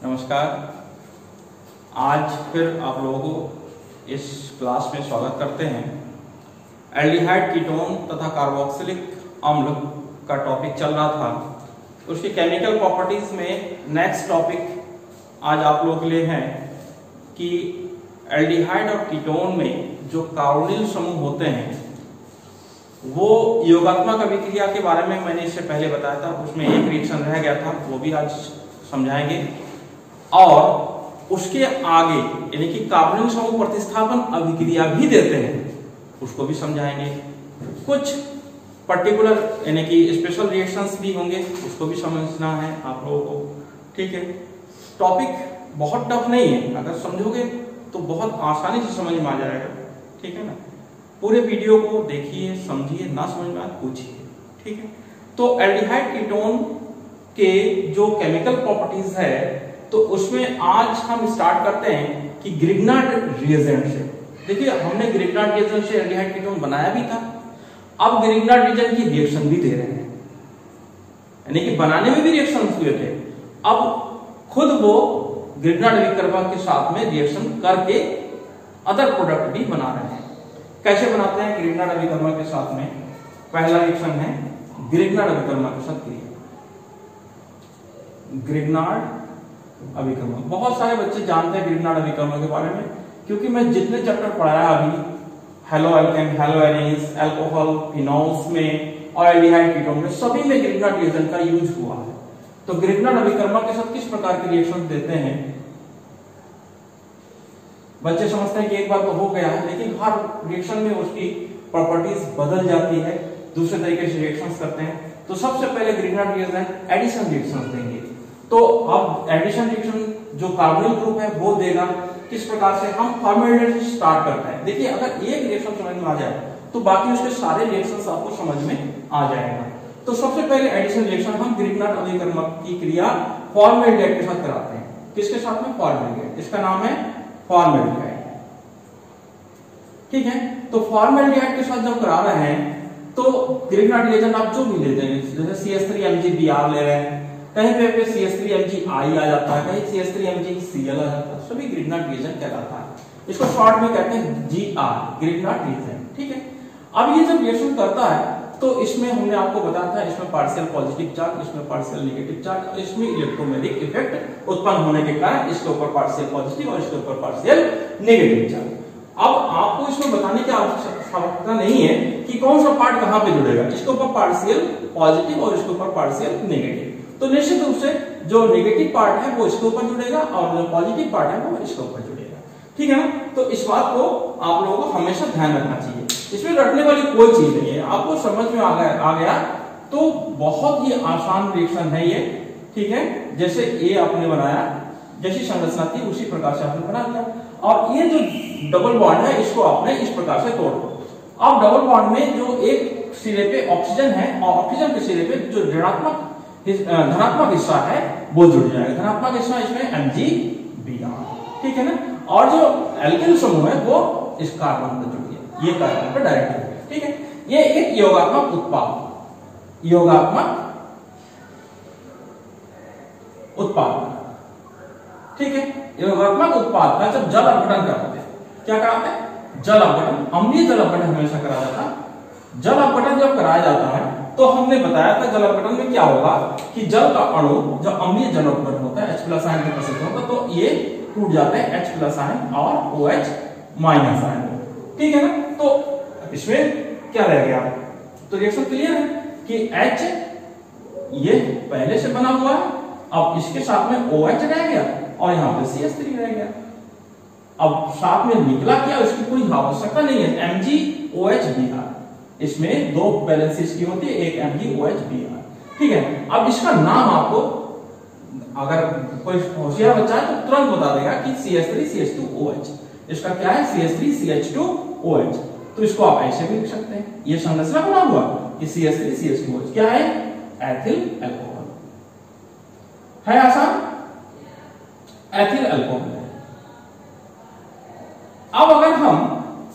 नमस्कार। आज फिर आप लोगों को इस क्लास में स्वागत करते हैं। एल्डिहाइड, कीटोन तथा कार्बोक्सिलिक अम्ल का टॉपिक चल रहा था। उसकी केमिकल प्रॉपर्टीज में नेक्स्ट टॉपिक आज आप लोगों के लिए है कि एल्डिहाइड और कीटोन में जो कार्बोनिल समूह होते हैं वो योगात्मक अभिक्रिया के बारे में मैंने इससे पहले बताया था। उसमें एक रिएक्शन रह गया था, वो भी आज समझाएंगे। और उसके आगे यानी कि कार्बोनिल समूह प्रतिस्थापन अभिक्रिया भी देते हैं, उसको भी समझाएंगे। कुछ पर्टिकुलर यानी कि स्पेशल रिएक्शंस भी होंगे, उसको भी समझना है आप लोगों को। ठीक है, टॉपिक बहुत टफ नहीं है, अगर समझोगे तो बहुत आसानी से समझ में आ जाएगा। ठीक है ना, पूरे वीडियो को देखिए, समझिए, ना समझ में आए पूछिए। ठीक है, तो एल्डिहाइड कीटोन के जो केमिकल प्रॉपर्टीज है तो उसमें आज हम स्टार्ट करते हैं कि ग्रिग्नार्ड रिएजेंट से। देखिए, हमने ग्रिग्नार्ड रिएजेंट से एल्डिहाइड कीटोन बनाया भी था, अब ग्रिग्नार्ड रिएजेंट की रिएक्शन भी दे रहे हैं, यानी कि बनाने में भी रिएक्शन हुए थे, अब खुद वो ग्रिग्नार्ड अभिकर्मक के साथ में रिएक्शन करके अदर प्रोडक्ट भी बना रहे हैं। कैसे बनाते हैं ग्रिग्नार्ड अभिकर्मक के साथ में? पहला रिएक्शन है ग्रिग्नार्ड अभिकर्मक के साथ क्रिया। ग्रिग्नार्ड अभिकर्मक बहुत सारे बच्चे जानते हैं ग्रिग्नार्ड अभिकर्मक के बारे में, क्योंकि मैं जितने चैप्टर पढ़ाया अभी halo alkane, hello arenes, alcohol, phenols में और एल्डिहाइड कीटोन में सभी में ग्रिग्नार्ड रिएजेंट का यूज हुआ है। तो ग्रिग्नार्ड अभिकर्मक के साथ किस प्रकार के रिएक्शन देते हैं बच्चे समझते हैं कि एक बार तो हो गया है, लेकिन हर रिएक्शन में उसकी प्रॉपर्टीज बदल जाती है, दूसरे तरीके से रिएक्शंस करते हैं। तो सबसे पहले ग्रिग्नार्ड रिएजेंट एडिशन रिएक्शंस देंगे। तो अब एडिशन रिएक्शन जो कार्बोनिल ग्रुप है वो देगा। किस प्रकार से? हम फॉर्मेल्डिहाइड से स्टार्ट करते हैं। देखिए, अगर एक रिएक्शन समझ में आ जाए तो बाकी उसके सारे रिएक्शंस आपको समझ में आ जाएगा। तो सबसे पहले एडिशन रिएक्शन हम ग्रिग्नार्ड अभिकर्मक की क्रिया फॉर्मेल्डिहाइड के साथ कराते हैं। किसके साथ में? फॉर्मेल्डिहाइड। इसका नाम है फॉर्मेल्डिहाइड। ठीक है, तो फॉर्मेल्डिहाइड के साथ जब करा रहे हैं तो ग्रिग्नार्ड रिएजेंट आप जो भी लेते हैं, जैसे CH3MgBr ले रहे हैं, कहीं पे CH3MgI आ जाता है, कहीं CH3MgCl आ जाता है, सभी ग्रिग्नार्ड रिएजेंट कहलाता है। इसको शॉर्ट में कहते हैं GR, ग्रिग्नार्ड रिएजेंट। ठीक है, अब ये जब रिएक्शन करता है तो इसमें हमने आपको बताया था, इसमें पार्शियल पॉजिटिव चार्ज, इसमें पार्शियल नेगेटिव चार्ज, इसमें इलेक्ट्रोमैग्नेटिक इफेक्ट उत्पन्न होने के कारण इसके ऊपर पार्शियल पॉजिटिव और इसके ऊपर पार्शियल नेगेटिव चार्ज। अब आपको इसमें बताने की आवश्यकता नहीं है कि कौन सा पार्ट कहां पे जुड़ेगा, इसके ऊपर पार्शियल पॉजिटिव और इसके ऊपर पार्शियल नेगेटिव। तो निश्चित रूप से जो नेगेटिव पार्ट है वो इसके ऊपर जुड़ेगा और जो पॉजिटिव पार्ट है वो इसके ऊपर जुड़ेगा। ठीक है ना, तो इस बात को आप लोगों को हमेशा ध्यान रखना चाहिए। इसमें रटने वाली कोई चीज नहीं है, आपको समझ में आ गया तो बहुत ही आसान रिएक्शन है ये। ठीक है, जैसे ए आपने बनाया, जैसी संरचना थी उसी प्रकार से आपने बना दिया, और ये जो डबल बॉन्ड है इसको आपने इस प्रकार से तोड़ दो। अब डबल बॉन्ड में जो एक सिरे पे ऑक्सीजन है और ऑक्सीजन के सिरे पे जो धनात्मक हिस्सा है वो जुड़ जाएगा। धनात्मक हिस्सा इसमें MgBr। ठीक है ना, और जो एल्केन समूह है वो इस कार्बन पर जुड़ गया, ये कार्बन पर डायरेक्ट जुड़ गया। ठीक है, ये एक योगात्मक उत्पाद, योगात्मक उत्पाद। ठीक है, योगात्मक उत्पाद का जब जल अपघटन कराते हैं, क्या कराते हैं? जल अपघटन, अम्लीय जल अपघटन हमेशा कराया जाता है। जल अपघटन जब कराया जाता है तो हमने बताया था जल अपघटन में क्या होगा कि जल का अणु जब अम्लीय जल अपघटन होता है H+ आयन के प्रसिद्ध होगा तो ये टूट जाते हैं H+ आयन और OH- आयन। ठीक है ना, तो इसमें क्या रह गया? तो रिएक्शन क्लियर है कि H ये पहले से बना हुआ है, अब इसके साथ में OH रह गया और यहाँ पे CH3 रह गया। अब साथ में निकला क्या, उसकी कोई आवश्यकता नहीं है। MgOH-Br, इसमें दो बैलेंसेस की होती है, एक MgOH-Br। ठीक है, अब इसका नाम आपको अगर कोई होशियार बच्चा है तो तुरंत बता देगा कि CH3CH2OH। इसका क्या है? CH3CH2OH। तो इसको आप ऐसे भी लिख सकते हैं, ये संरचना बना हुआ कि CH3CH2OH क्या है? एथिल अल्कोहल है। आसान, एथिल अल्कोहल। अब अगर हम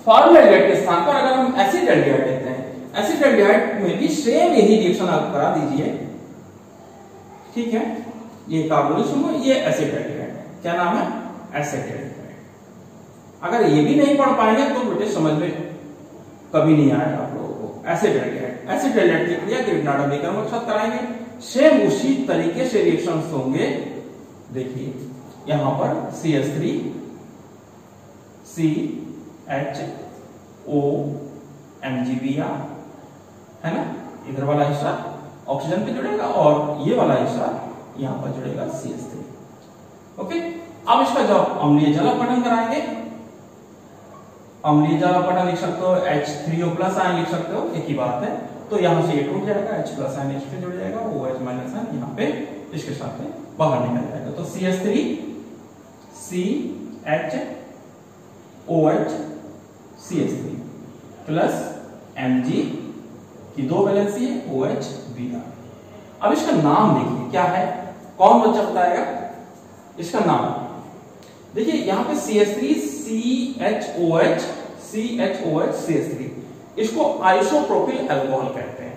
फॉर्मेल्डिहाइड के स्थान पर अगर हम एसिड एल्डिहाइड लेते हैं, एसिड एल्डिहाइड में भी सेम यही रिएक्शन आप करा दीजिए। ठीक है, ये कार्बोनिल समूह, ये एसिड एल्डिहाइड। क्या नाम है? एसिटाल्डिहाइड। अगर ये भी नहीं पढ़ पाएंगे तो बेटे समझ में कभी नहीं आएगा आप लोगों को। एसिटाल्डिहाइड, एसिटाल्डिहाइड की क्रिया ग्रिग्नार्ड अभिकर्मक के साथ कराएंगे। सेम उसी तरीके से रिएक्शंस होंगे। देखिए यहां पर CH3 CHO MgBr है ना, इधर वाला हिस्सा ऑक्सीजन पे जुड़ेगा और ये वाला हिस्सा यहां पर जुड़ेगा CH3। ओके, अब इसका जब अम्लीय जल अपघटन कराएंगे, अम्लीय जल अपघटन लिख सकते हो, H3O प्लस आयन लिख सकते हो, एक ही बात है। तो यहां से ये टूट जाएगा, H प्लस आयन इस पे जुड़ जाएगा, OH माइनस आयन यहां पे इसके साथ में बाहर निकल जाएगा। तो CH3 CHOH CH3 plus Mg की 2 वैलेंसी है, OH Br। अब इसका नाम देखिए क्या है, कौन बच्चा बताएगा इसका नाम? देखिए यहां पे CH3 CHOH CH3, इसको आइसोप्रोपिल अल्कोहल कहते हैं,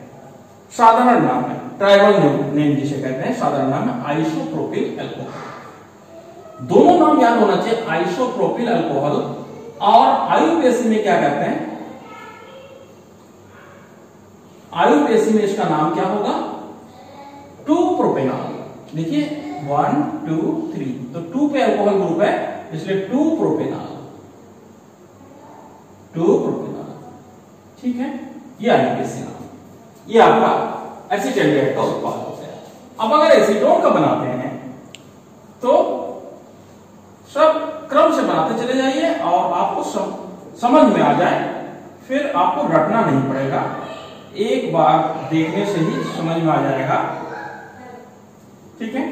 साधारण नाम है, ट्राइबल नेम जिसे कहते हैं, साधारण नाम है आइसोप्रोपिल अल्कोहल। दोनों नाम याद होना चाहिए, आइसोप्रोपिल अल्कोहल। और आयुर्वेद में क्या कहते हैं? आयुर्वेद में इसका नाम क्या होगा? 2 प्रोपेनॉल। देखिए 1 2 3, तो 2 पे अल्कोहल ग्रुप है इसलिए 2 प्रोपेनॉल, 2 प्रोपेनॉल। ठीक है, ये आयुर्वेद नाम, ये आपका एसिटाल्डिहाइड का उत्पाद होता है। अब अगर एसीटोन का बनाते हैं तो सब क्रम से बनाते चले जाइए और आपको समझ में आ जाए, फिर आपको रटना नहीं पड़ेगा, एक बार देखने से ही समझ में आ जाएगा। ठीक है,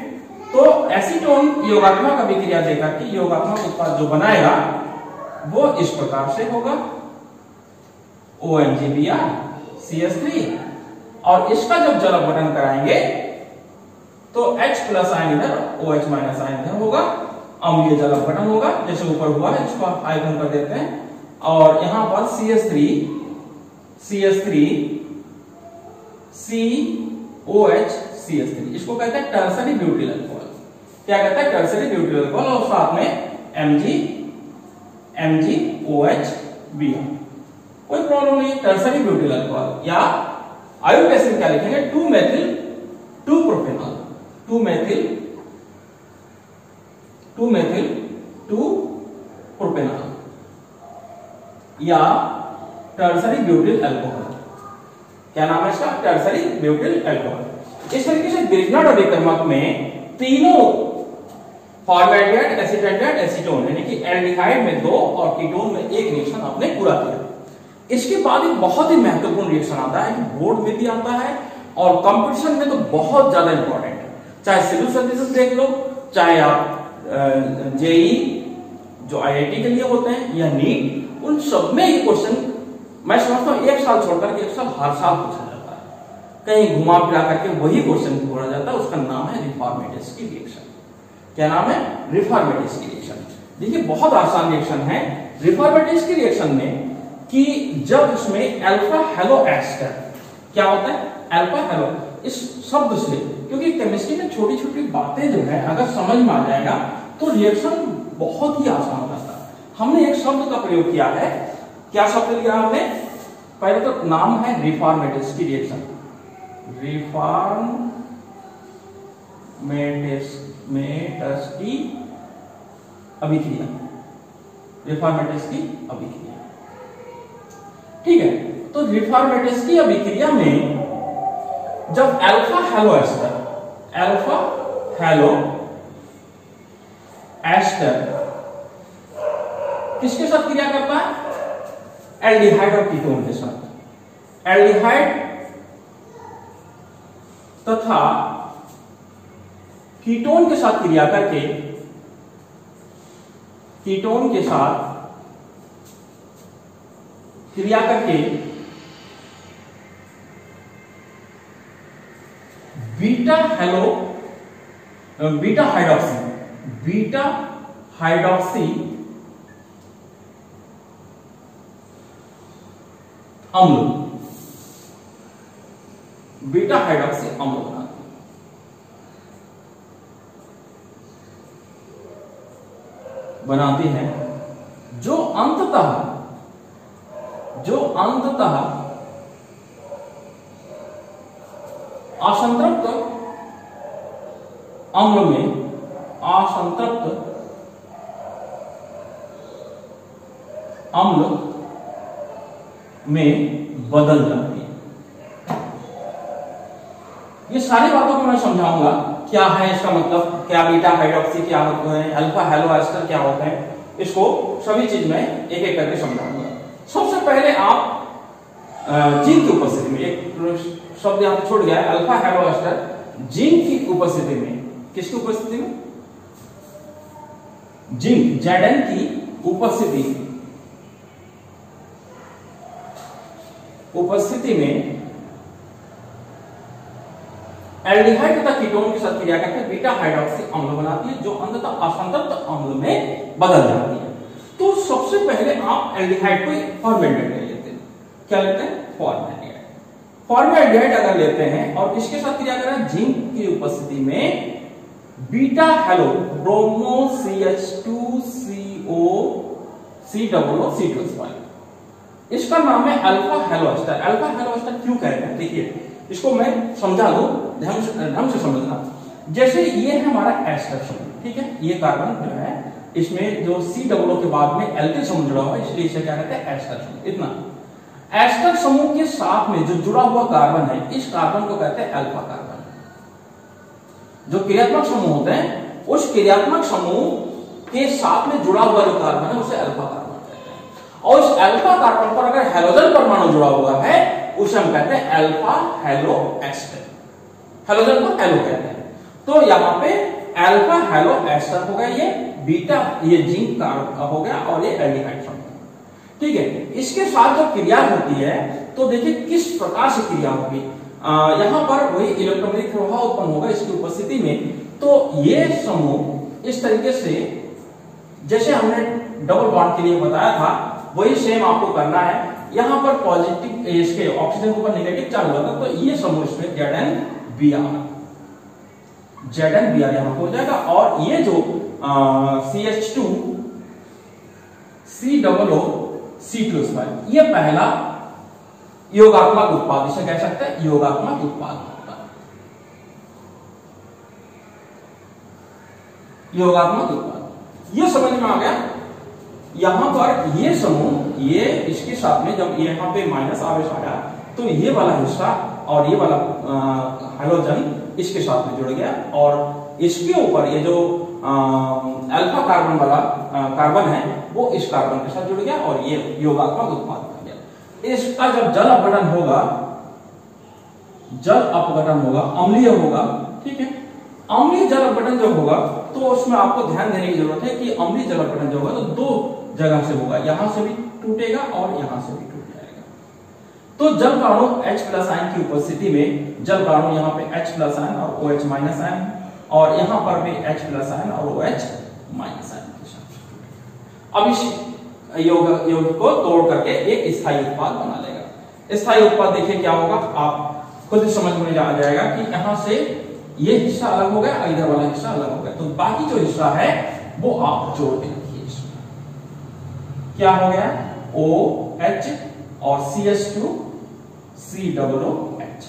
तो एसीटोन योगात्मक अभिक्रिया देकर के योगात्मक उत्पाद जो बनाएगा वो इस प्रकार से होगा, OMgBr CH3, और इसका जब जल अपघटन कराएंगे तो H प्लस आयन इधर, OH माइनस आयन इधर होगा, अम्लीय जल अपघटन होगा जैसे ऊपर हुआ है, इसको आप आयतन कर देते हैं। और यहां पर CH3 COH CH3, इसको कहते हैं टर्सरी ब्यूटिल अल्कोहल। क्या कहता है? टर्सरी ब्यूटिल अल्कोहल, और साथ में MgOH Br, कोई प्रॉब्लम नहीं, टर्सरी ब्यूटिल अल्कोहल। या आयुर्वेद में क्या लिखेंगे? 2 मेथिल 2 प्रोपेनॉल, 2 मेथिल 2 प्रोपेनॉल या टर्सरी ब्यूटिल अल्कोहल। क्या नाम है इसका? Tertiary butyl alcohol. इस तरीके से ग्रिग्नार्ड अभिकर्मक में तीनों फॉर्मेल्डिहाइड, एसिटाल्डिहाइड, एसीटोन, यानी कि एल्डिहाइड में 2 और कीटोन में 1 रिएक्शन आपने पूरा किया। इसके बाद एक बहुत ही महत्वपूर्ण रिएक्शन आता है, बोर्ड में भी आता है और कंपटीशन में तो बहुत ज्यादा इंपॉर्टेंट है। चाहे सिविल सर्विसेज देख लो, चाहे आप जेई जो IIT के लिए होते हैं या नीट, उन सब में ये क्वेश्चन मैं समझता हूं 1 साल छोड़कर के 1 साल हर साल पूछा जाता है, कहीं घुमा फिरा करके वही क्वेश्चन पूछा जाता है। उसका नाम है रिफॉर्मेटिस की रिएक्शन। क्या नाम है? रिफॉर्मेटिस की रिएक्शन। देखिए बहुत आसान रिएक्शन है रिफॉर्मेटिस की रिएक्शन में, कि जब इसमें अल्फा हेलो एस्टर, क्या होता है? अल्फा हेलो, इस शब्द से, क्योंकि केमिस्ट्री में छोटी छोटी बातें जो है अगर समझ में आ जाएगा तो रिएक्शन बहुत ही आसान हो जाता है। हमने एक शब्द का प्रयोग किया है, क्या शब्द लिया हमने? पहले तो नाम है रिफॉर्मेटिस की रिएक्शन, रिफॉर्मेटिस की अभिक्रिया, रिफॉर्मेटिस की अभिक्रिया। ठीक है, तो रिफॉर्मेटिस की अभिक्रिया में जब अल्फा हेलो एस्टर किसके साथ क्रिया करता है? एल्डिहाइड और कीटोन के साथ। एल्डिहाइड तथा कीटोन के साथ क्रिया करके, बीटा हाइड्रॉक्सी अम्ल, बीटा हाइड्रॉक्सी अम्ल बनाते हैं। बनाती हैं, जो अंततः असंतृप्त अम्ल में बदल जाती है। ये सारी बातों को मैं समझाऊंगा, क्या है इसका मतलब, क्या बीटा हाइड्रोक्सी क्या होते हैं, अल्फा हेलो एस्टर क्या होते हैं, इसको सभी चीज में एक एक करके समझाऊंगा। सबसे पहले आप जिंक की उपस्थिति में, एक शब्द यहां छूट गया है, अल्फा हेलो एस्टर जिंक की उपस्थिति में, किसकी उपस्थिति में, जिंक Zn की उपस्थिति में एल्डिहाइड तथा कीटोन के साथ क्रिया करके बीटा हाइड्रोक्सी अम्ल बनाती है, जो अंततः असंतृप्त अम्ल में बदल जाती है। तो सबसे पहले आप एल्डिहाइड को फॉर्मेल्डिहाइड ले लेते हैं। क्या लेते हैं? फॉर्मेल्डिहाइड अगर लेते हैं और इसके साथ क्रिया करें जिंक की उपस्थिति में beta hello bromo CH2CO C2O2, इसका नाम है alpha halo ester. Alpha halo ester क्यों कहते हैं? देखिए इसको मैं समझा दूं, ढंग से समझना। जैसे ये है हमारा एस्टर समूह, ठीक है, ये कार्बन जो है इसमें जो C के बाद में एल्किल समूह जुड़ा हुआ है, इसलिए इसे क्या कहते हैं? एस्टर समूह। इतना एस्टर समूह के साथ में जो जुड़ा हुआ कार्बन है, इस कार्बन को कहते हैं अल्फा कार्बन। जो क्रियात्मक समूह होते हैं, उस क्रियात्मक समूह के साथ में जुड़ा हुआ जो कार्बन है उसे अल्फा कार्बन कहते हैं। और इस अल्फा कार्बन पर अगर हेलोजन परमाणु जुड़ा हुआ है उसे हम कहते हैं अल्फा हेलो एस्टर। हेलोजन को हेलो कहते हैं। तो यहाँ पे अल्फा हेलो एस्टर हो गया, ये बीटा, ये जिंक का हो गया और ये एल्डिहाइड समूह। ठीक है, इसके साथ जो क्रिया होती है तो देखिए किस प्रकार से क्रिया होगी। यहां पर वही इलेक्ट्रोमैग्नेटिक प्रभाव उत्पन्न होगा इसकी उपस्थिति में। तो ये समूह इस तरीके से, जैसे हमने डबल बॉन्ड के लिए बताया था, वही सेम आपको करना है। यहां पर पॉजिटिव, इसके ऑक्सीजन के ऊपर नेगेटिव चार्ज होगा, तो ये समूह इसमें ZnBr यहां हो जाएगा। और ये जो CH2 C2O2, ये पहला योगात्मक उत्पाद, इसे कह सकते हैं योगात्मक उत्पाद। योगात्मक उत्पाद ये समझ में आ गया। यहां पर ये समूह, ये इसके साथ में जब यहां पे माइनस आवेश आया तो ये वाला हिस्सा और ये वाला हाइड्रोजन इसके साथ में जुड़ गया और इसके ऊपर ये जो अल्फा कार्बन वाला कार्बन है वो इस कार्बन के साथ जुड़ गया और ये योगात्मक उत्पाद बन गया। इसका जब जल अपघटन होगा, अम्लीय होगा, ठीक है। अम्लीय जल अपघटन जब होगा तो उसमें आपको ध्यान देने की जरूरत है कि अम्लीय जल अपघटन जो होगा तो दो जगह से होगा, यहां से भी टूटेगा और यहां से भी टूट जाएगा। तो जल अणु H+ आयन की उपस्थिति में, जल अणु यहाँ पे H+ आयन और OH- आयन, और यहां पर भी H+ आयन और OH- आयन के साथ। अब इस योग को तोड़ करके एक स्थायी उत्पाद बना लेगा। स्थायी उत्पाद देखिए क्या होगा, आप खुद ही समझ में आ जाएगा कि यहां से ये हिस्सा अलग हो गया, इधर वाला हिस्सा अलग हो गया, तो बाकी जो हिस्सा है वो आप जोड़ देंगे। क्या हो गया? OH और CH2 COOH।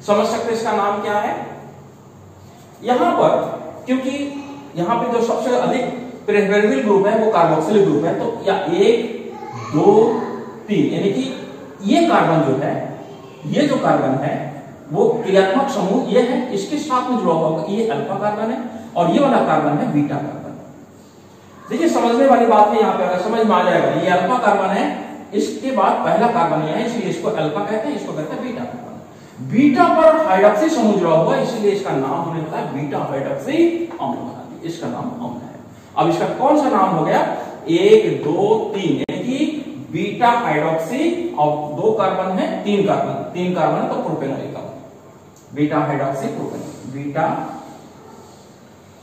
समझ सकते इसका नाम क्या है? यहां पर क्योंकि यहां पे जो सबसे अधिक प्रेफरेबल ग्रुप है वो कार्बोक्सिलिक ग्रुप है, तो या 1 2 3 यानी कि ये कार्बन जो है, ये जो कार्बन है वो क्रियात्मक समूह ये है, इसके साथ में जुड़ा हुआ ये अल्फा कार्बन है और ये वाला कार्बन है बीटा कार्बन। देखिए समझने वाली बात है, यहाँ पे अगर समझ में आ जाएगा, ये अल्फा कार्बन है, इसके बाद पहला कार्बन है, इसलिए इसको अल्फा कहते हैं, इसको कहते हैं बीटा कार्बन। बीटा पर हाइड्रोक्सी समूह जुड़ा हुआ है, इसलिए इसका नाम होने वाला है बीटा हाइड्रोक्सी अम्ल बना दिया, इसका नाम अम्ल है। अब इसका कौन सा नाम हो गया? 1 2 3 यानी कि बीटा हाइड्रोक्सी, और 2 कार्बन है, 3 कार्बन है तो propanoic, beta hydroxy propanoic, beta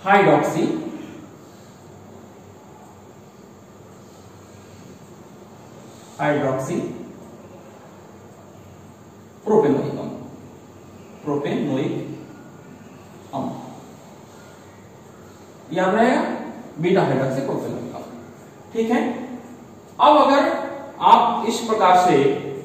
hydroxy propanoic अम्ल, याद रहेगा। Beta hydroxy covalent compound. ठीक है, अब अगर आप इस प्रकार से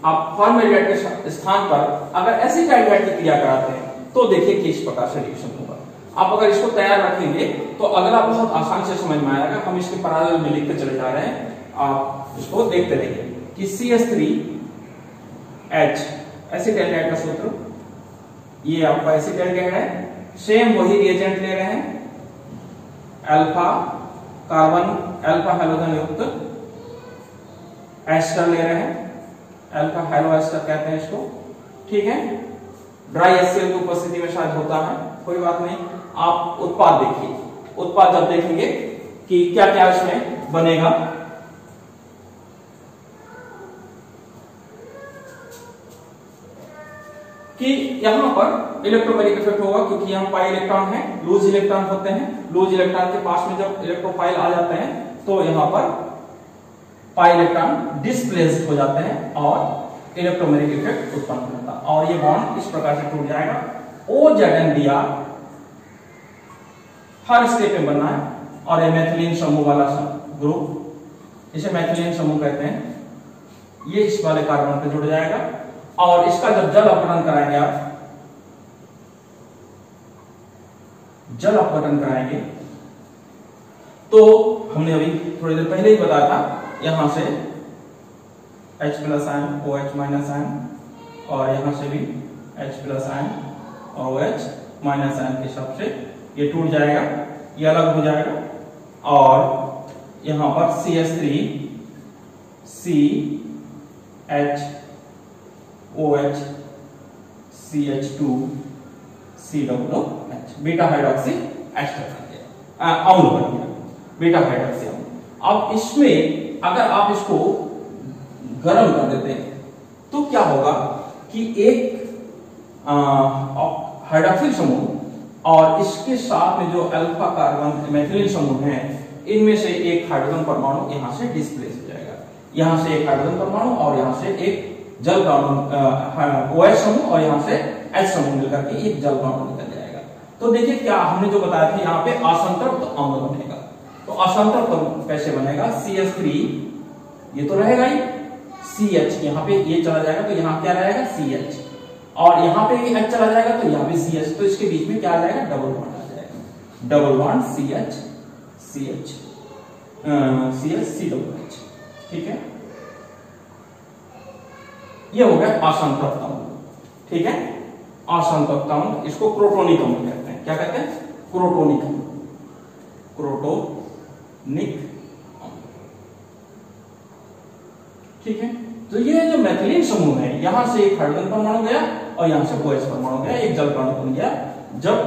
आप फॉर्मेल्डिहाइड के स्थान पर अगर एसिटाल्डिहाइड की क्रिया कराते हैं तो देखिए कि इस प्रकार से रिएक्शन होगा। आप अगर इसको तैयार रखेंगे तो अगला बहुत आसान से समझ में आएगा। हम इसके पैरेलल में लिखते चले जा रहे हैं, आप इसको देखते रहिए कि CH3H एसिटाल्डिहाइड का सूत्र, ये आपका एसिटाल्डिहाइड है। सेम वही रिएजेंट ले रहे हैं, अल्फा कार्बन अल्फा हैलोजन युक्त एस्टर ले रहे हैं, अल्फा हैलो एस्टर कहते हैं इसको। ठीक है, ड्राई HCl की उपस्थिति में शायद होता है, कोई बात नहीं। आप उत्पाद देखिए, उत्पाद जब देखेंगे कि क्या क्या इसमें बनेगा, कि यहां पर इलेक्ट्रोमेरिक इफेक्ट होगा क्योंकि यहां पाई इलेक्ट्रॉन है, लूज इलेक्ट्रॉन होते हैं। लूज इलेक्ट्रॉन के पास में जब इलेक्ट्रोफाइल आ जाते हैं तो यहां पर पाई इलेक्ट्रॉन डिस्प्लेस्ड हो जाते हैं और इलेक्ट्रोमेरिक इफेक्ट उत्पन्न होता है और ये बॉन्ड इस प्रकार से टूट जाएगा। OZNBr हर स्टेप में बनना है और ये मैथिलीन समूह वाला ग्रुप, इसे मैथिलीन समूह कहते हैं, ये इस वाले कार्बन पे जुड़ जाएगा और इसका जब जल अपघटन कराएंगे, आप जल अपघटन कराएंगे तो हमने अभी थोड़ी देर पहले ही बताया था, यहां से H plus ion OH minus ion और यहां से भी H प्लस आयन और OH माइनस आयन के हिसाब से ये टूट जाएगा, ये अलग हो जाएगा और यहां पर CH3 CH OH CH2 COOH beta hydroxy ester अम्ल बन गया, बीटा हाइड्रोक्सी अम्ल। अब इसमें अगर आप इसको गर्म कर देते हैं तो क्या होगा कि एक हाइड्रोक्सिल समूह और इसके साथ में जो अल्फा कार्बन मैथिलीन समूह है, इनमें से एक हाइड्रोजन परमाणु यहां से डिस्प्लेस हो जाएगा। यहां से एक हाइड्रोजन परमाणु और यहां से एक जल परमाणु OH समूह और यहां से H समूह मिलकर के एक जल परमाणु निकल जाएगा। तो देखिए क्या हमने जो बताया था, यहाँ पे असंतृप्त अम्ल बनेगा। तो असंतृप्त कैसे बनेगा, CH3 ये तो रहेगा ही, CH यहाँ पे ये चला जाएगा तो यहाँ क्या रहेगा CH और यहाँ पे ये H चला जाएगा तो यहाँ पे CH, तो इसके बीच में क्या आ जाएगा, डबल बॉन्ड आ जाएगा, डबल बॉन्ड CH COH। ठीक है, ये हो गया असंतृप्त अम्ल। ठीक है, असंतृप्त अम्ल, इसको क्रोटोनिक अम्ल कहते हैं। क्या कहते हैं, क्रोटोनिक अम्ल, क्रोटोनिक अम्ल। ठीक है, तो ये जो मैथिलीन समूह है, यहां से एक हाइड्रोजन परमाणु गया और यहां से OH परमाणु गया, एक जल परमाणु बन गया जब,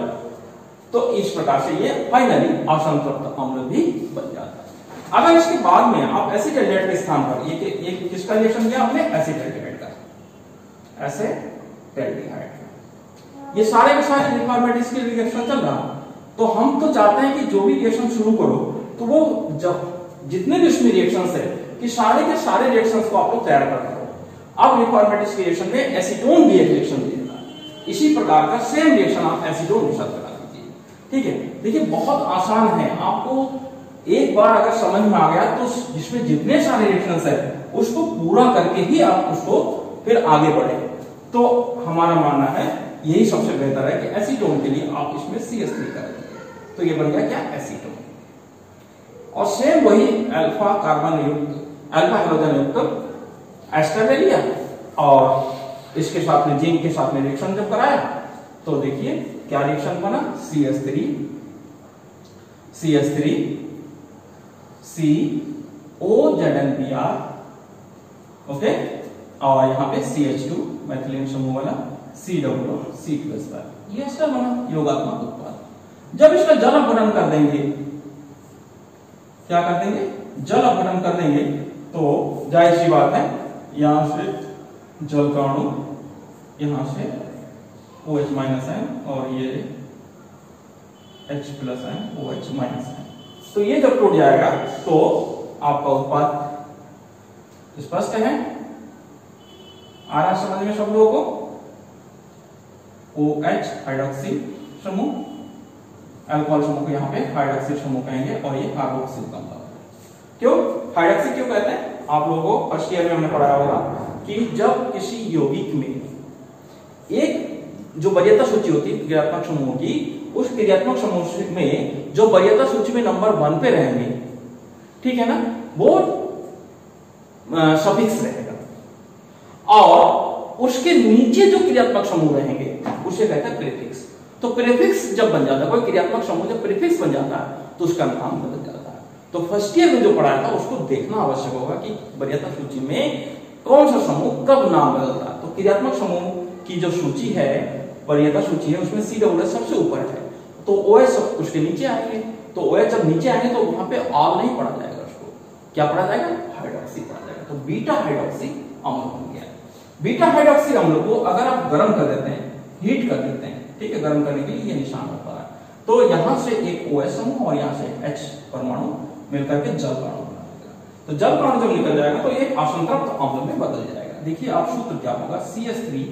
तो इस प्रकार से ये फाइनली असंतृप्त अम्ल भी बन जाता है। अगर इसके बाद में आप एसिटाल्डिहाइड के स्थान पर ये किसका रिएक्शन किया हमने, एसिटाल्डिहाइड का, एसिटाल्डिहाइड, ये सारे के सारे रिफॉर्मेटिव्स के रिएक्शन चल रहा है। तो हम तो चाहते हैं कि जो भी रिएक्शन शुरू करो तो वो जब जितने भी उसमें रिएक्शंस है कि सारे के सारे रिएक्शंस को आप लोग तैयार कर रहे हो। अब रिफॉर्मेटिव्स के रिएक्शन में एसीटोन भी एक रिएक्शन देता है, इसी प्रकार का सेम रिएक्शन आप एसीटोन के साथ करा दीजिए। ठीक है, देखिए बहुत आसान है, आपको एक बार अगर समझ में आ गया तो जिसमें जितने सारे रिएक्शंस है उसको पूरा करके ही आप उसको फिर आगे बढ़े। तो हमारा मानना है यही सबसे बेहतर है कि एसीटोन के लिए आप इसमें CH3 कर दीजिए, तो ये बन गया क्या, एसीटोन। और सेम वही अल्फा कार्बन युक्त अल्फा हाइड्रोजन युक्त एस्टर ले लिया और इसके साथ में जिंक के साथ में रिएक्शन जब कराया तो देखिए क्या रिएक्शन बना, CH3 COZNBr, ओके, और यहाँ पे CH2 मैथिलीन समूह वाला COOH, ये इसका बना योगात्मक उत्पाद। जब इसका जल अपघटन कर देंगे, क्या कर देंगे, जल अपघटन कर देंगे तो जाहिर सी बात है यहां से जल का अणु, यहां से OH माइनस आयन और ये H plus ion OH minus ion, तो ये जब टूट जाएगा तो आपका उत्पाद स्पष्ट है, आ रहा समझ में सब लोगों को। OH हाइड्रोक्सी समूह अल्कोहल समूह को यहाँ पे हाइड्रोक्सिल समूह कहेंगे और ये कार्बोक्सिल अम्ल। क्यों हाइड्रोक्सिल क्यों कहते हैं? आप लोगों को फर्स्ट ईयर में हमने पढ़ाया होगा कि जब किसी यौगिक में एक जो वरीयता सूची होती है क्रियात्मक समूह की, उस क्रियात्मक समूह में जो वरीयता सूची में नंबर 1 पे रहेंगे, ठीक है ना, वो सफिक्स रहेगा और उसके नीचे जो क्रियात्मक समूह रहेंगे उसे कहते हैं प्रीफिक्स। तो प्रीफिक्स जब बन जाता है, कोई क्रियात्मक समूह जब प्रीफिक्स बन जाता है तो उसका नाम बदल जाता है। तो फर्स्ट ईयर में जो पढ़ाया था उसको देखना आवश्यक होगा कि वरीयता सूची में कौन सा समूह कब नाम बदलता है। तो क्रियात्मक समूह की जो सूची है, वरीयता सूची है, उसमें COOH सबसे ऊपर है, तो OH सब उसके नीचे आएंगे। तो OH जब नीचे आएंगे तो वहां पे ऑल नहीं पढ़ा जाएगा, उसको क्या पढ़ा जाएगा? हाइड्रोक्सी पढ़ा जाएगा। तो बीटा हाइड्रोक्सी अम्ल बन गया। बीटा हाइड्रोक्सी अम्ल को अगर आप गर्म कर देते हैं, हीट कर देते हैं, ठीक है, गर्म करने के लिए ये निशान होता है, तो यहां से एक OH समूह और यहां से H परमाणु मिलकर के जल परमाणु बना देगा। तो जल परमाणु जब निकल जाएगा तो ये असंतृप्त अम्ल में बदल जाएगा। देखिए आप सूत्र क्या होगा, CH3,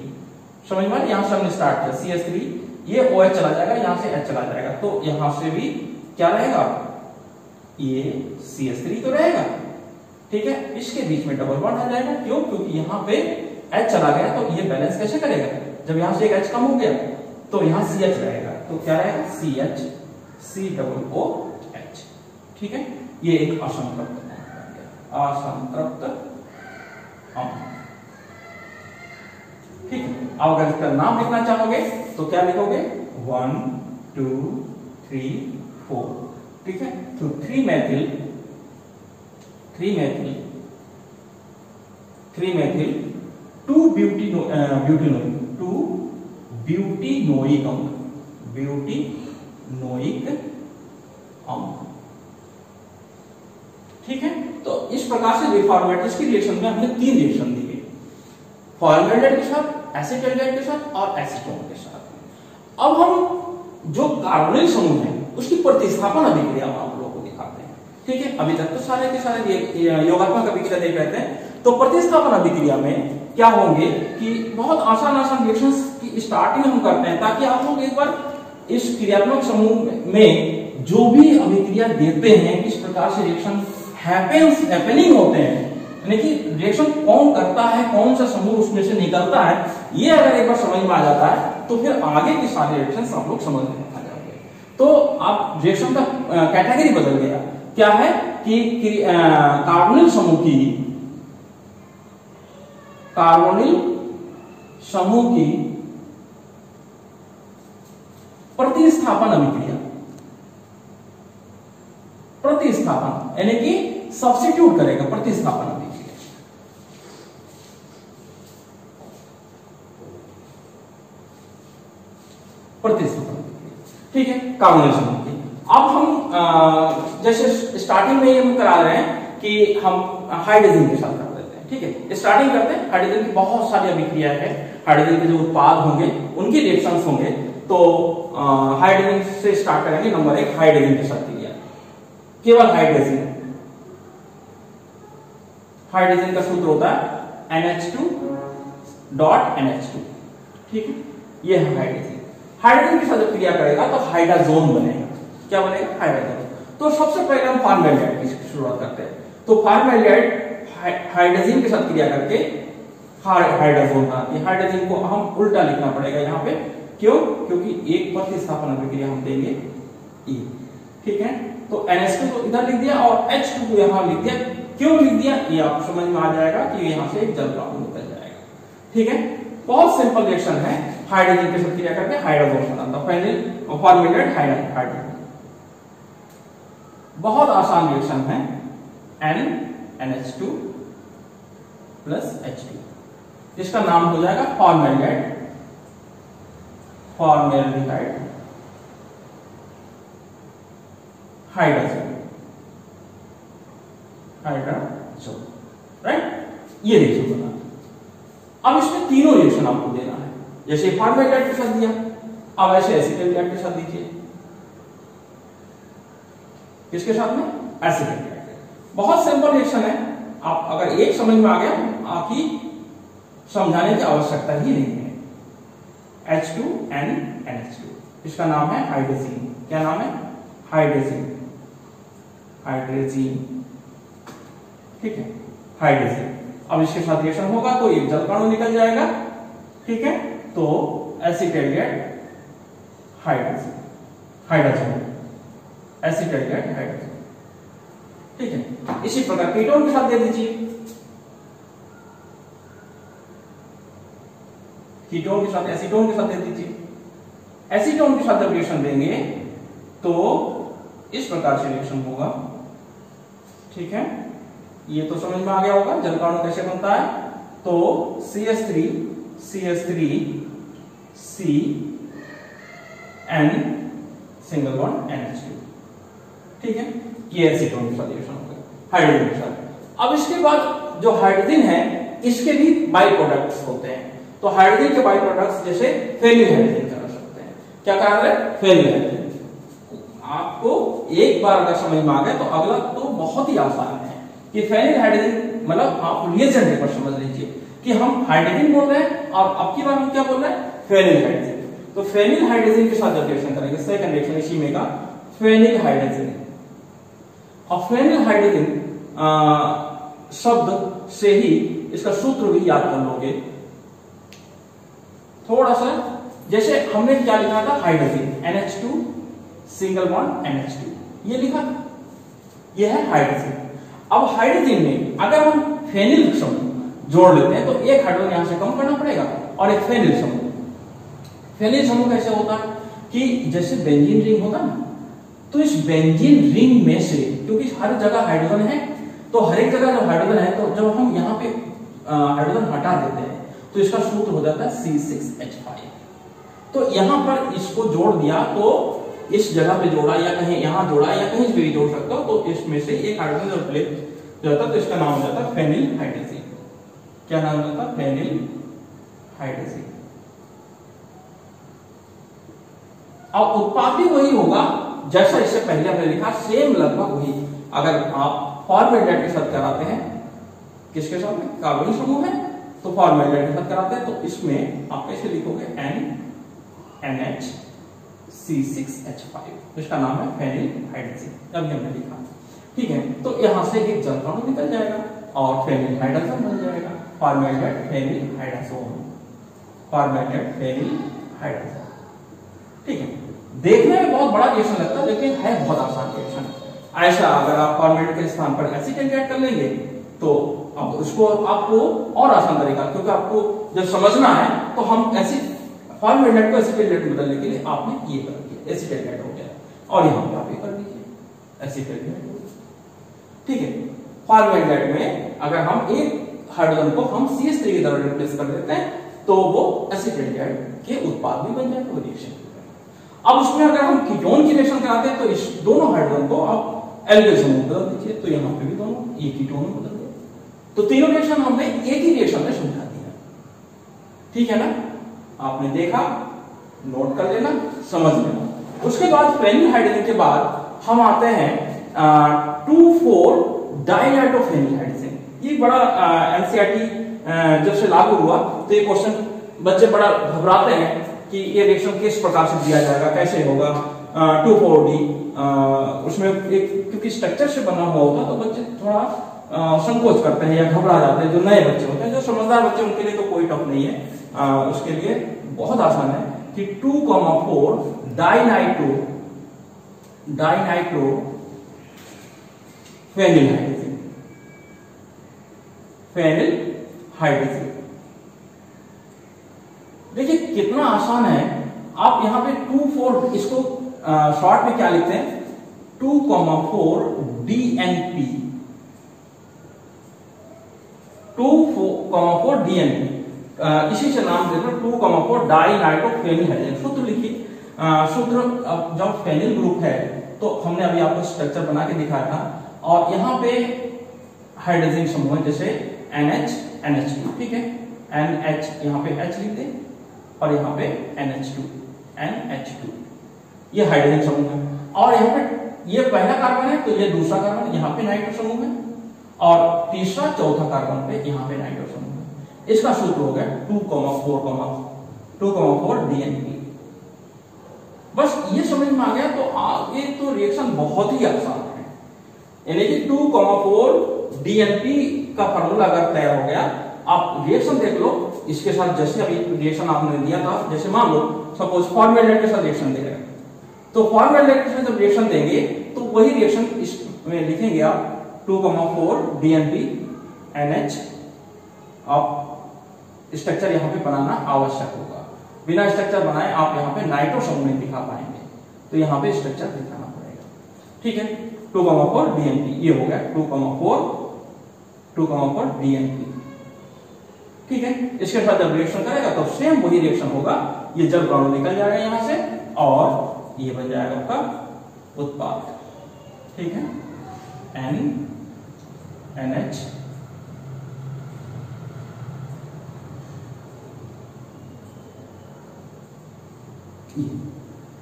समझ में, यहां से हमने स्टार्ट किया CH3, ये OH चला जाएगा, यहां से H चला जाएगा, तो यहां से भी क्या रहेगा, ये CH3 तो रहेगा, ठीक है, इसके बीच में डबल बॉन्ड आ जाएगा। क्यों? क्योंकि यहां पे H चला गया तो ये बैलेंस कैसे करेगा? जब यहां से एक H कम हो गया तो यहां CH रहेगा, तो क्या रहेगा, CH COOH, ठीक है। ये एक असंतृप्त अम्ल, ठीक है। अब अगर इसका नाम लिखना चाहोगे तो क्या लिखोगे, 1 2 3 4, ठीक है। तो 3 मेथिल 2 ब्यूटीनोइक अम्ल, ठीक है। तो इस प्रकार से रिफॉर्मेटिस की रिएक्शन में हमने 3 रिएक्शन दी है, फॉर्मेल्डिहाइड के साथ, एसिटाल्डिहाइड के साथ और एसीटोन के साथ। अब हम जो कार्बोनिल समूह है उसकी प्रतिस्थापन अभिक्रिया हम आप लोगों को दिखाते हैं, ठीक है। अभी तक तो सारे के सारे योगात्मक अभिक्रिया देख रहे थे। तो प्रतिस्थापन अभिक्रिया में क्या होंगे कि बहुत आसान रिएक्शंस की स्टार्टिंग हम करते हैं, ताकि आप लोग एक बार इस क्रियात्मक समूह में जो भी अभिक्रिया देते हैं, किस प्रकार से रिएक्शन हैपनिंग होते हैं, यानी कि रिएक्शन कौन करता है, कौन सा समूह उसमें से निकलता है, ये अगर एक बार समझ में आ जाता है तो फिर आगे की सारे रिएक्शंस आप लोग समझ में आ जाएंगे। तो आप रिएक्शन का कैटेगरी बदल गया, क्या है कि कार्बोनिल समूह की प्रतिस्थापन अभिक्रिया, यानी कि सब्स्टिट्यूट करेगा, प्रतिस्थापन अभिक्रिया, ठीक है, कार्बोनिल समूह की। अब हम जैसे स्टार्टिंग में हम करा रहे हैं कि हम हाइड्रोजन के साथ कर देते हैं, ठीक है। स्टार्टिंग करते हैं, हाइड्रोजन की बहुत सारी अभिक्रिया है, हाइड्रोजन के जो उत्पाद होंगे उनकी रिएक्शंस होंगे। तो हाइड्रोजन से स्टार्ट करेंगे। नंबर 1 हाइड्रोजन के साथ क्रिया, केवल हाइड्रोजन का सूत्र होता है NH2.NH2, ठीक है, ये है हाइड्रोजन के साथ जब क्रिया करेगा तो हाइड्रोजोन बनेगा। क्या बनेगा? हाइड्रोजोन। तो सबसे पहले हम फॉर्मेल्डिहाइड की शुरुआत करते हैं। तो फॉर्मेल्डिहाइड हाइड्रोजन के साथ क्रिया करके हाइड्रोजोन बनाती है। हाइड्रोजन को हम उल्टा लिखना पड़ेगा यहाँ पे, क्यों? क्योंकि एक प्रतिस्थापन अभिक्रिया हम देंगे E, ठीक है। तो NH2 को इधर लिख दिया और H2 को यहाँ लिख दिया। क्यों लिख दिया ये आप समझ में आ जाएगा कि यहाँ से एक जल परमाणु निकल जाएगा, ठीक है। बहुत सिंपल रिएक्शन है, हाइड्रोजन के साथ क्रिया करके हाइड्रोजन बनाता है, फॉर्मेल्डिहाइड हाइड्रोजन, बहुत आसान रिएक्शन है। NH2 प्लस H2, जिसका नाम हो जाएगा फॉर्मेल्डिहाइड हाइड्रोजन, राइट। ये रिएक्शन बना। अब इसमें तीनों रिएक्शन आपको देना है, जैसे फॉर्मेल्डिहाइड के साथ दिया, अब ऐसे एसिटाल्डिहाइड के साथ दीजिए। किसके साथ में? एसिटाल्डिहाइड। बहुत सिंपल रिएक्शन है, आप अगर एक समझ में आ गया, आपकी समझाने की आवश्यकता ही नहीं है। H2 and NH2, इसका नाम है हाइड्रोजीन। क्या नाम है? हाइड्रेजिन। हाइड्रेजिन, ठीक है, हाइड्रेजिन। अब इसके साथ रिएक्शन होगा तो एक जल अणु निकल जाएगा, ठीक है, तो acetyl get hydrogen, hydrogen, acetyl get hydrogen, ठीक है। इसी प्रकार कीटोन के साथ दे दीजिए, कीटोन के साथ एसीटोन के साथ दे दीजिए। एसीटोन के साथ जब रिएक्शन देंगे तो इस प्रकार से रिएक्शन होगा, ठीक है। ये तो समझ में आ गया होगा जल का अणु कैसे बनता है। तो CH3 C N single bond NH2, ठीक है। ये एसीटोन के साथ रिएक्शन हो गया हाइड्रोजन के साथ। अब इसके बाद जो हाइड्रोजन है इसके भी बाई प्रोडक्ट्स होते हैं। तो हाइड्रोजन के बाई प्रोडक्ट्स जैसे फेनिल हाइड्रोजन करा सकते हैं। क्या करा रहे? Phenyl hydrogen. आपको एक बार अगर समझ में आ गया तो अगला तो बहुत ही आसान है कि फेनिल हाइड्रोजन मतलब आप रिएजेंट पर समझ लीजिए कि हम हाइड्रोजन बोल रहे हैं और अब की बार हम क्या बोल रहे हैं? Phenyl hydrogen. तो फेनिल हाइड्रोजन के साथ जब रिएक्शन करेंगे, सेकंड रिएक्शन इसी में का फेनिल हाइड्रोजन। और फेनिल हाइड्रोजन शब्द से ही इसका सूत्र भी याद कर लोगे थोड़ा सा। जैसे हमने क्या लिखा था? Hydrogen NH2 single bond NH2, ये लिखा, ये है हाइड्रोजन। अब हाइड्रोजन में अगर हम फेनिल समूह जोड़ लेते हैं तो एक हाइड्रोजन यहां से कम करना पड़ेगा और एक फेनिल समूह। फेनिल समूह कैसे होता है कि जैसे बेंजीन रिंग होता ना, तो इस बेंजीन रिंग में से, क्योंकि हर जगह हाइड्रोजन है तो हर एक जगह जब हाइड्रोजन है तो जब हम यहाँ पे हाइड्रोजन हटा देते हैं तो इसका सूत्र हो जाता है C6H5। तो यहां पर इसको जोड़ दिया तो इस जगह पे जोड़ा या कहीं यहां जोड़ा या कहीं भी जोड़ सकते हो, तो इसमें से एक हाइड्रोजन जब प्लेट जाता है तो इसका नाम हो जाता है फेनिल हाइड्रोजन। क्या नाम होता है? Phenyl hydrogen. अब उत्पाद भी वही होगा जैसा इससे पहले हमने लिखा, सेम लगभग वही। अगर आप फॉर्मेल्डिहाइड के साथ कराते हैं, किसके साथ में? कार्बन समूह है तो फॉर्मेल्डिहाइड के साथ कराते हैं, तो इसमें आप कैसे लिखोगे? NH C6H5, इसका नाम है फेनिल हाइड्रोजन। अभी हमने लिखा, ठीक है। तो यहां से एक जल अणु निकल जाएगा और फेनिल हाइड्रोजन बन जाएगा, formaldehyde phenyl hydrogen, formaldehyde phenyl hydrogen, ठीक है। देखने में बहुत बड़ा रिएक्शन लगता है लेकिन है बहुत आसान रिएक्शन। ऐसा अगर आप फॉर्मेल्डिहाइड के स्थान पर एसिटेट ऐड कर लेंगे तो अब उसको आपको और आसान तरीका, क्योंकि आपको जब समझना है तो हम ऐसे फॉर्मेल्डिहाइड को एसिटेट में बदलने के लिए आपने ये कर दिया, एसिटेट हो गया, और यहां पे आप ये कर लीजिए एसिटेट, ठीक है। फॉर्मेल्डिहाइड में अगर हम एक हाइड्रोजन को हम CH3 की तरह रिप्लेस कर देते हैं तो वो एसिटेट के उत्पाद भी बन जाएगा, वो रिएक्शन। अब उसमें अगर हम कीटोन की रिएक्शन कराते हैं तो इस दोनों हाइड्रोजन को आप एल्डिल समूह में बदल दीजिए, तो यहां पे भी दोनों ये कीटोन में बदल दिए। तो तीनों रिएक्शन हमने एक ही रिएक्शन में समझा दिया, ठीक है ना। आपने देखा, नोट कर लेना, समझ लेना। उसके बाद फेनिल हाइड्रोजन के बाद हम आते हैं 2,4 डाइनाइट्रोफेनिल हाइड्रोजन। ये बड़ा NCERT जब से लागू हुआ तो ये क्वेश्चन बच्चे बड़ा घबराते हैं कि ये रिएक्शन किस प्रकार से दिया जाएगा, कैसे होगा। 2,4-D उसमें एक क्योंकि स्ट्रक्चर से बना हुआ होता है तो बच्चे थोड़ा संकोच करते हैं या घबरा जाते हैं। जो नए बच्चे होते हैं, जो समझदार बच्चे उनके लिए तो कोई टफ नहीं है, उसके लिए बहुत आसान है कि 2,4 dinitro phenyl hydrogen, phenyl hydrogen. देखिए कितना आसान है। आप यहां पे 2,4 इसको शॉर्ट में क्या लिखते हैं? 2,4 DNP, 2,4 DNP, इसी से नाम देते हैं 2,4 डाइनाइट्रोफेनिल हाइड्रोजन। सूत्र लिखिए, सूत्र जब फेनिल ग्रुप है तो हमने अभी आपको स्ट्रक्चर बना के दिखाया था, और यहाँ पे हाइड्रोजन समूह है जैसे NH NH2, ठीक है। NH यहाँ पे H लिख दें और यहाँ पे NH2 ये हाइड्रोजन समूह है, और यहाँ पे ये पहला कार्बन है तो ये दूसरा कार्बन, यहाँ पे नाइट्रो समूह है, और तीसरा चौथा कार्बन पे यहाँ पे नाइट्रो समूह है। इसका सूत्र हो गया 2,4 DNP। बस ये समझ में आ गया तो आगे तो रिएक्शन बहुत ही आसान है। यानी कि 2,4 DNP का फार्मूला अगर तैयार हो गया, आप रिएक्शन देख लो इसके साथ। जैसे अभी रिएक्शन आपने दिया था, जैसे मान लो सपोज फॉर्मेल्डिहाइड के साथ रिएक्शन दे रहे हैं, तो फॉर्मेल्डिहाइड के साथ जब रिएक्शन देंगे तो वही रिएक्शन इसमें लिखेंगे आप 2,4 DNP NH। आप स्ट्रक्चर यहाँ पे बनाना आवश्यक होगा, बिना स्ट्रक्चर बनाए आप यहाँ पे नाइट्रो समूह नहीं दिखा पाएंगे, तो यहाँ पे स्ट्रक्चर दिखाना पड़ेगा। ठीक है, 2,4 DNP ये हो गया 2,4 DNP। ठीक है, इसके साथ जब रिएक्शन करेगा तो सेम वही रिएक्शन होगा, ये जल अणु निकल जाएगा यहां से और ये बन जाएगा आपका उत्पाद। ठीक है, NH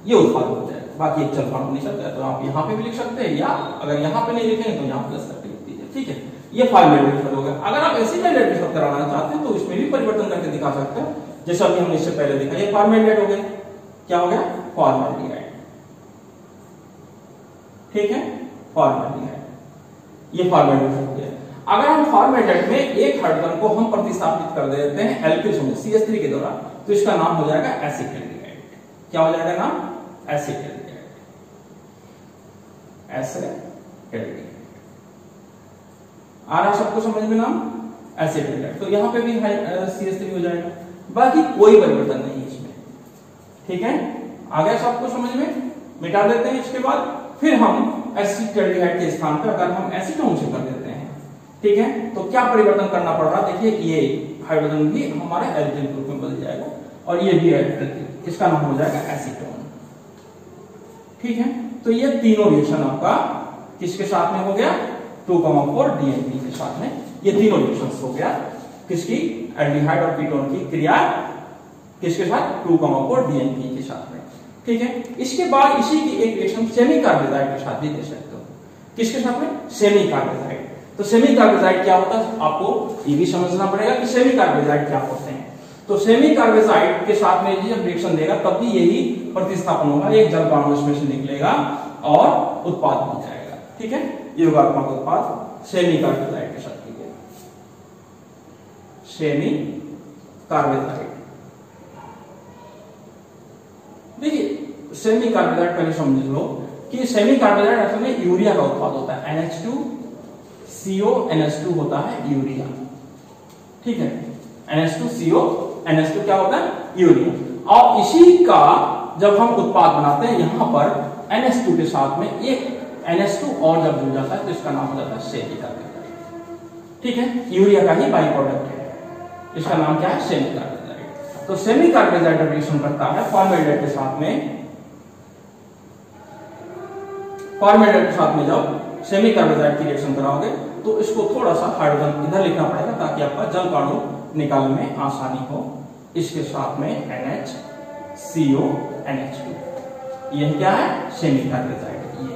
ये उत्पाद हो जाएगा। बाकी एक जल अणु निकल जाए तो आप यहाँ पे भी लिख सकते हैं, या अगर यहाँ पे नहीं लिखेंगे तो यहाँ प्लस करके लिख दीजिए। ठीक है, ये फॉर्मेल्डिहाइड के साथ हो गया। अगर आप एसिटाल्डिहाइड के साथ कराना चाहते हैं तो इसमें भी परिवर्तन करके दिखा सकते हैं, जैसा अभी हमने इससे पहले देखा। ये फॉर्मेल्डिहाइड हो गया, क्या हो गया फॉर्मेल्डिहाइड। ठीक है, फॉर्मेल्डिहाइड, ये फॉर्मेल्डिहाइड हो गया। अगर हम फॉर्मेल्डिहाइड में एक हाइड्रोजन को हम प्रतिस्थापित कर देते हैं एल्किल समूह CH3 के द्वारा, तो इसका नाम हो जाएगा एसिटाल्डिहाइड। क्या हो जाएगा नाम? एसिटाल्डिहाइड। आ रहा सबको समझ में नाम? एसिटाल्डिहाइड। तो यहां पे भी CH3 हो जाएगा, बाकी कोई परिवर्तन नहीं है इसमें। ठीक है, आ गया सबको समझ में? मिटा देते हैं। इसके बाद फिर हम एसिटाल्डिहाइड के स्थान पर अगर हम एसीटोन से कर देते हैं, ठीक है, तो क्या परिवर्तन करना पड़ रहा है? देखिए, ये हाइड्रोजन भी हमारा एल्किल ग्रुप में बदल जाएगा और ये भी एल्किल, इसका नाम हो जाएगा एसीटोन। ठीक है, तो ये तीनों रिएक्शन आपका किसके साथ में हो गया? 2,4 DNP के साथ में ये तीनों रिएक्शंस हो गया। किसकी? एल्डिहाइड और कीटोन की क्रिया किसके साथ? 2,4 DNP के साथ में। ठीक है, इसके बाद इसी की एक रिएक्शन सेमी कार्बोजाइड के साथ भी दे सकते हो। किसके साथ में? सेमी कार्बोजाइड। तो सेमी कार्बोजाइड क्या होता है आपको ये भी समझना पड़ेगा कि सेमी कार्बोजाइड क्या होते हैं। तो सेमी कार्बोजाइड के साथ में जब रिएक्शन देगा तब भी यही प्रतिस्थापन होगा, एक जल अणु इसमें से निकलेगा और उत्पाद बन जाएगा। ठीक है, ये होगा आपका उत्पाद सेमी कार्बोजाइड के साथ। ठीक है, सेमी कार्बोजाइड। देखिए, सेमी कार्बोजाइड पहले समझ लो कि सेमी कार्बोजाइड असल में यूरिया का उत्पाद होता है। NH2CO NH2 होता है यूरिया। ठीक है, NH2CO NH2 क्या होता है? यूरिया। और इसी का जब हम उत्पाद बनाते हैं यहां पर NH2 के साथ में एक NH2 और जब जुड़ जाता है तो इसका नाम हो जाता है सेमी कार्बोजाइड। ठीक है, यूरिया का ही बाई प्रोडक्ट है, इसका नाम क्या है? सेमी कार्बोजाइड। तो सेमी कार्बोजाइड रिएक्शन करता है फॉर्मेल्डिहाइड के साथ में। फॉर्मेल्डिहाइड के साथ में जब सेमी कार्बोजाइड की रिएक्शन कराओगे तो इसको थोड़ा सा हाइड्रोजन इधर लिखना पड़ेगा ताकि आपका जल अणु निकालने में आसानी हो। इसके साथ में NHCO NH2, यह क्या है? सेमी कार्बोजाइड। ये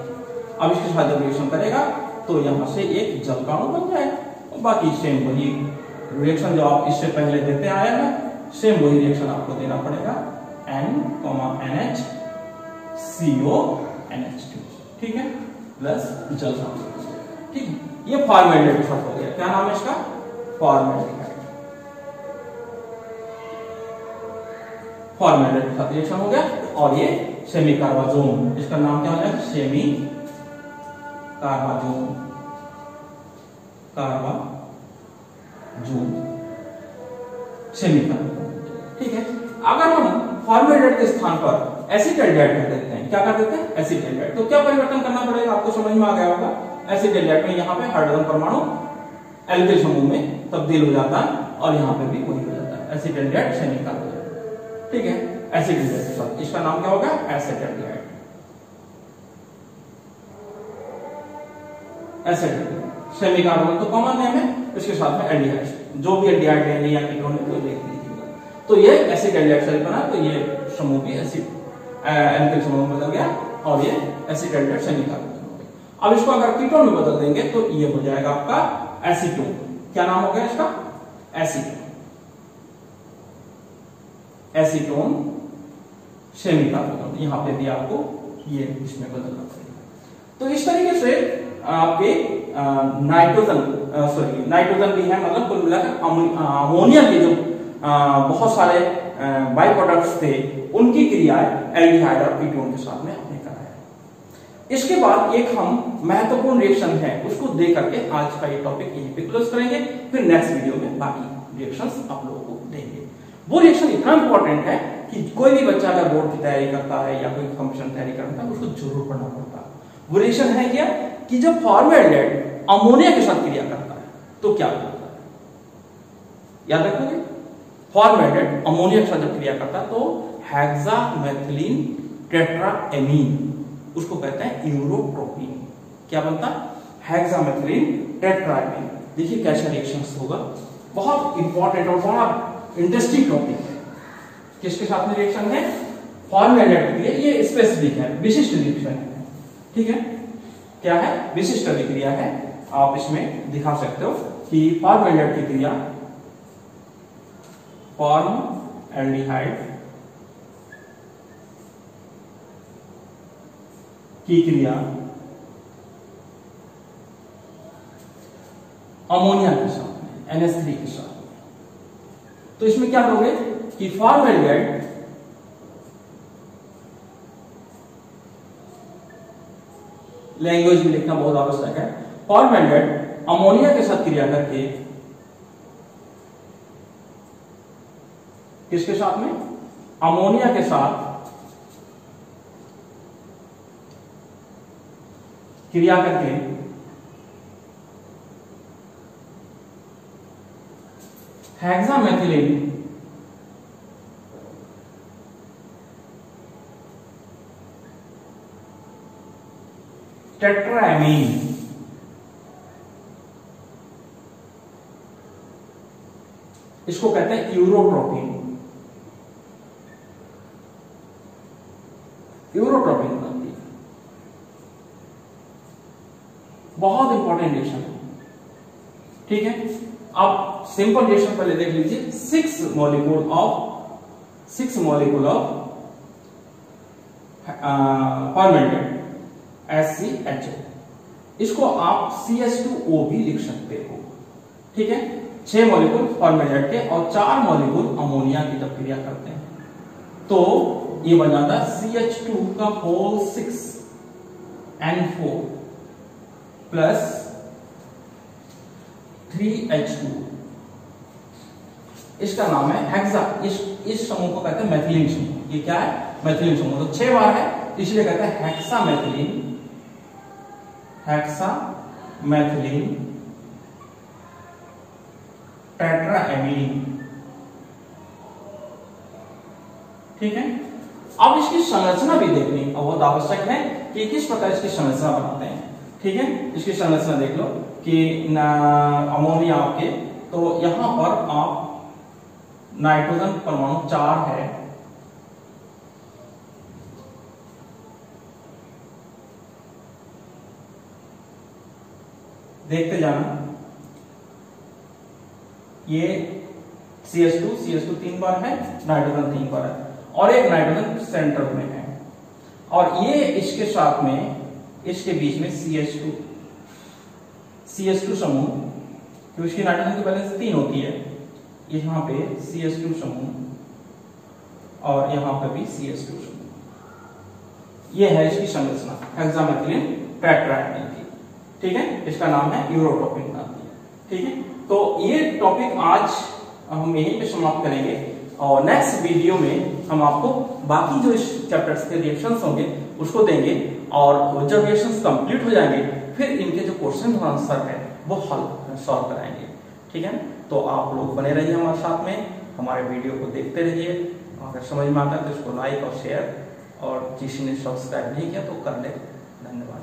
अब इसके साथ जब रिएक्शन करेगा तो यहां से एक जल अणु बन जाएगा और बाकी सेम वही रिएक्शन जो आप इससे पहले देते आए हैं, सेम वही रिएक्शन आपको देना पड़ेगा NHCO NH2। ठीक है, प्लस जल अणु। ठीक है, ये फॉर्मेल्डिहाइड के साथ हो गया। क्या नाम है इसका? फॉर्मेल्डिहाइड। फॉर्मेल्डिहाइड के साथ रिएक्शन हो गया और ये सेमी कार्बाजोन, इसका नाम क्या हो जाएगा? सेमी कार्बाजोन। सेमी कार्बाजोन। ठीक है, अगर हम फॉर्मेल्डिहाइड के स्थान पर एसिटाल्डिहाइड कर देते हैं, क्या कर देते हैं? एसिटाल्डिहाइड, तो क्या परिवर्तन करना पड़ेगा? आपको समझ में आ गया होगा। एसिटाल्डिहाइड में यहाँ पे हाइड्रोजन परमाणु एल्किल समूह में तब्दील हो जाता है और यहाँ पे भी वही हो जाता है, एसिटाल्डिहाइड सेमी कार्बोजाइड। ठीक है, एसिटाल्डिहाइड के साथ इसका नाम क्या होगा? एसिटाल्डिहाइड। एसिटाल्डिहाइड सेमी कार्बोन तो कॉमन नेम है, इसके साथ में एल्डिहाइड, जो भी एल्डिहाइड लेंगे या कीटोन तो लिख लीजिएगा। तो ये एसिटाल्डिहाइड सेल बना, तो ये समूह भी एल्किल समूह में बदल गया और ये एसिटाल्डिहाइड सेमी कार्बोन हो गया। अब इसको अगर कीटोन में बदल देंगे तो ये हो जाएगा आपका एसीटोन। क्या नाम हो गया इसका? एसीटोन। एसीटोन सेमी कार्बोन, यहाँ पे भी आपको ये इसमें बदलना पड़ेगा। तो इस तरीके से आपके नाइट्रोजन भी है, मतलब कुल मिलाकर अमोनिया के जो बहुत सारे बाई प्रोडक्ट्स थे उनकी क्रियाएं एल्डिहाइड और कीटोन के साथ में हमने कराया। इसके बाद एक हम महत्वपूर्ण रिएक्शन है उसको दे करके आज का ये टॉपिक यहीं पे क्लोज करेंगे। फिर नेक्स्ट वीडियो में बाकी रिएक्शंस आप लोगों को देंगे। वो रिएक्शन इतना इंपॉर्टेंट है कि कोई भी बच्चा अगर बोर्ड की तैयारी करता है या कोई कंपटीशन तैयारी करता है उसको जरूर पढ़ना पड़ता है। वो रिएक्शन है क्या कि जब फॉर्मल्डिहाइड अमोनिया के साथ क्रिया करता है तो क्या होता है, याद रखोगे। फॉर्मल्डिहाइड अमोनिया के साथ जब क्रिया करता है तो हेक्सामेथिलीन टेट्राएमीन, उसको कहते हैं यूरोट्रोपिन। क्या बनता है? Hexamethylene tetraammine. देखिए कैसा रिएक्शंस होगा, बहुत इंपॉर्टेंट और बड़ा इंटरेस्टिंग टॉपिक है। किसके साथ में रिएक्शन है? फॉर्मल्डिहाइड के लिए। ये स्पेसिफिक है, विशिष्ट रिएक्शन है, ठीक है। क्या है? विशिष्ट अभिक्रिया है। आप इसमें दिखा सकते हो कि फॉर्मल्डिहाइड की क्रिया, फॉर्मल्डिहाइड की क्रिया अमोनिया के साथ में NH3 के साथ में। तो इसमें क्या करोगे कि फॉर्मल्डिहाइड लैंग्वेज में लिखना बहुत आवश्यक है। फॉर्मल्डिहाइड अमोनिया के साथ क्रिया करके किसके साथ में? अमोनिया के साथ क्रिया करके हेक्सामेथिलीन टेट्राएमीन इसको कहते हैं यूरोट्रोपिन। यूरोट्रोपिन बनती है। बहुत इंपॉर्टेंट रिएक्शन है, ठीक है। अब सिंपल रिएक्शन पहले देख लीजिए। 6 मॉलिक्यूल ऑफ फॉर्मल्डिहाइड HCHO, इसको आप CH2O भी लिख सकते हो, ठीक है। 6 मॉलिक्यूल फॉर्मल्डिहाइड के और 4 मॉलिक्यूल अमोनिया की जब क्रिया करते हैं तो ये बन जाता है CH2 का होल 6 N4 प्लस 3H2। इसका नाम है हेक्सा। इस समूह को कहते हैं मैथिलीन समूह। ये क्या है? मैथिलीन समूह। तो 6 बार है इसलिए कहते हैं हेक्सामेथिलीन टेट्राएमीन, ठीक है। अब इसकी संरचना भी देखनी बहुत आवश्यक है कि किस प्रकार इसकी संरचना बनाते हैं, ठीक है। इसकी संरचना देख लो कि अमोनिया आपके, तो यहां पर आप नाइट्रोजन परमाणु 4 है, देखते जाना। ये CH2 3 बार है, नाइट्रोजन 3 बार है और एक नाइट्रोजन सेंटर में है और ये इसके साथ में इसके बीच में CH2 समूह, तो इसकी नाइट्रोजन की बैलेंस 3 होती है। यहाँ पे CH2 समूह और यहाँ पे भी CH2 समूह। ये है इसकी संरचना हेक्सामेथिलीन टेट्राएमीन की, ठीक है। इसका नाम है यूरोट्रोपिन, ठीक है। तो ये टॉपिक आज हम यहीं पे समाप्त करेंगे और नेक्स्ट वीडियो में हम आपको बाकी जो इस चैप्टर्स के रिएक्शंस होंगे उसको देंगे और जब रिएक्शंस कंप्लीट हो जाएंगे फिर इनके जो क्वेश्चन आंसर है वो हल सॉल्व कराएंगे, ठीक है। तो आप लोग बने रहिए हमारे साथ में, हमारे वीडियो को देखते रहिए। अगर समझ में आता है तो इसको लाइक और शेयर, और जिसने सब्सक्राइब नहीं किया तो कर ले। धन्यवाद।